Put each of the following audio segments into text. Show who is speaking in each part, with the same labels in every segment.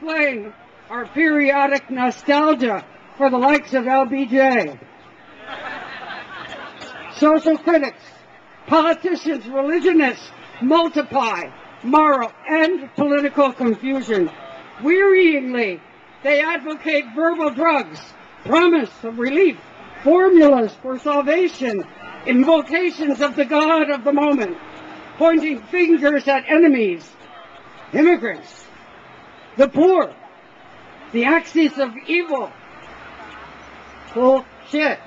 Speaker 1: explain our periodic nostalgia for the likes of LBJ. Social critics, politicians, religionists multiply moral and political confusion. Wearyingly, they advocate verbal drugs, promise of relief, formulas for salvation, invocations of the God of the moment, pointing fingers at enemies, immigrants, the poor, the axis of evil. Bullshit.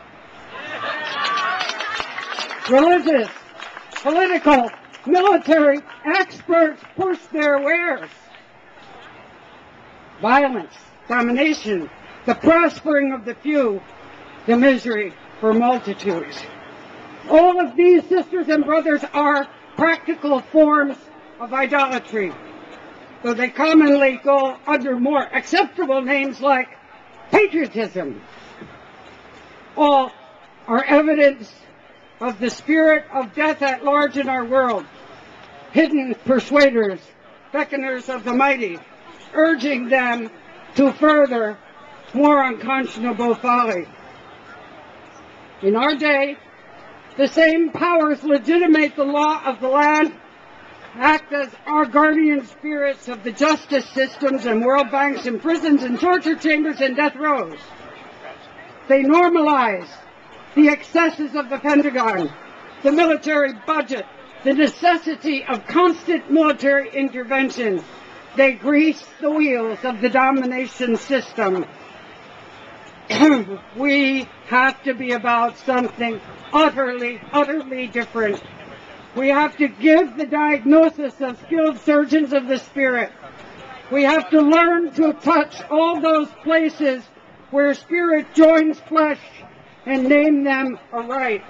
Speaker 1: Religious, political, military experts push their wares. Violence, domination, the prospering of the few, the misery for multitudes. All of these, sisters and brothers, are practical forms of idolatry, though they commonly go under more acceptable names like patriotism. All are evidence of the spirit of death at large in our world, hidden persuaders, beckoners of the mighty, urging them to further more unconscionable folly. In our day, the same powers legitimate the law of the land, act as our guardian spirits of the justice systems and world banks and prisons and torture chambers and death rows. They normalize the excesses of the Pentagon, the military budget, the necessity of constant military intervention. They grease the wheels of the domination system. We have to be about something utterly, utterly different. We have to give the diagnosis of skilled surgeons of the spirit. We have to learn to touch all those places where spirit joins flesh and name them aright.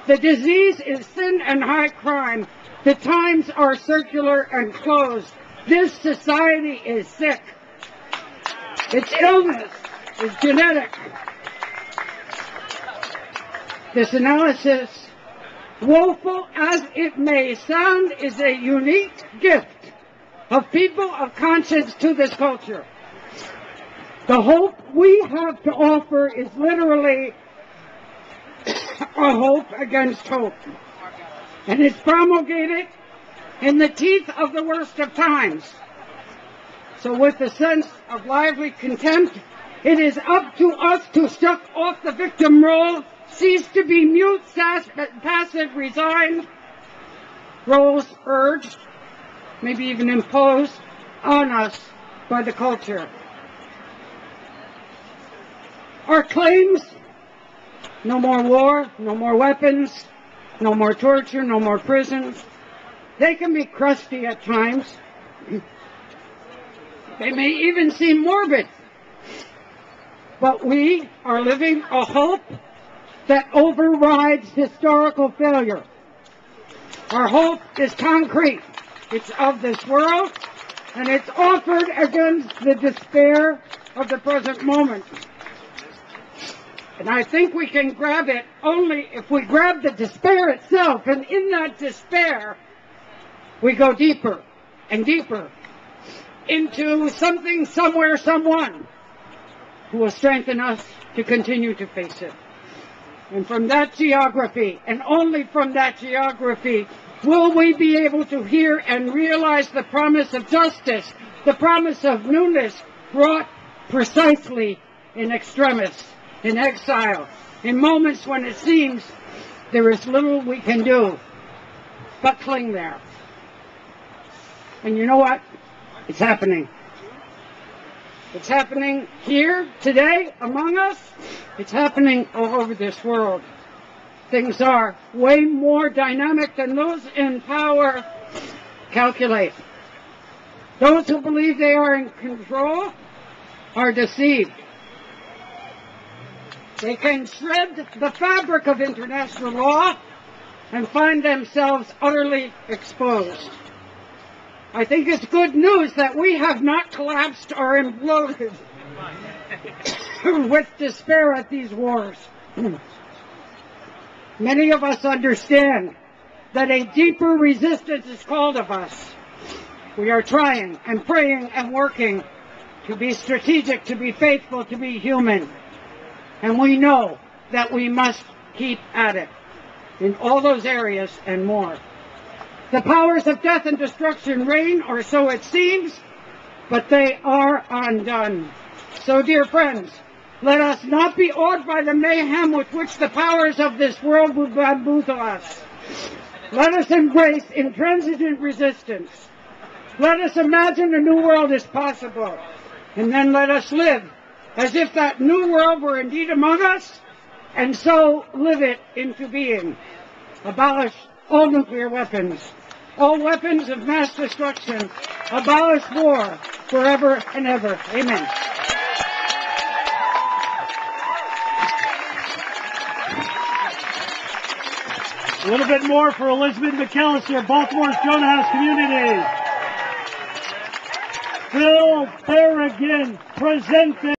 Speaker 1: The disease is sin and high crime. The times are circular and closed. This society is sick. Its illness is genetic. This analysis, woeful as it may sound, is a unique gift of people of conscience to this culture. The hope we have to offer is literally a hope against hope. And it's promulgated in the teeth of the worst of times. So with a sense of lively contempt, it is up to us to shuck off the victim role, cease to be mute, passive, resigned, roles urged, maybe even imposed on us by the culture. Our claims, no more war, no more weapons, no more torture, no more prisons, they can be crusty at times. They may even seem morbid. But we are living a hope that overrides historical failure. Our hope is concrete. It's of this world, and it's offered against the despair of the present moment. And I think we can grab it only if we grab the despair itself, and in that despair, we go deeper and deeper into something, somewhere, someone who will strengthen us to continue to face it. And from that geography, and only from that geography, will we be able to hear and realize the promise of justice, the promise of newness brought precisely in extremis, in exile, in moments when it seems there is little we can do but cling there. And you know what? It's happening. It's happening here, today, among us. It's happening all over this world. Things are way more dynamic than those in power calculate. Those who believe they are in control are deceived. They can shred the fabric of international law and find themselves utterly exposed. I think it's good news that we have not collapsed or imploded with despair at these wars. Many of us understand that a deeper resistance is called of us. We are trying and praying and working to be strategic, to be faithful, to be human. And we know that we must keep at it in all those areas and more. The powers of death and destruction reign, or so it seems, but they are undone. So, dear friends, let us not be awed by the mayhem with which the powers of this world will bamboozle us. Let us embrace intransigent resistance. Let us imagine a new world is possible. And then let us live as if that new world were indeed among us, and so live it into being. Abolish all nuclear weapons, all weapons of mass destruction. Abolish war forever and ever. Amen.
Speaker 2: A little bit more for Elizabeth McAlister, Baltimore's Jonah House Community. Bill Berrigan presenting.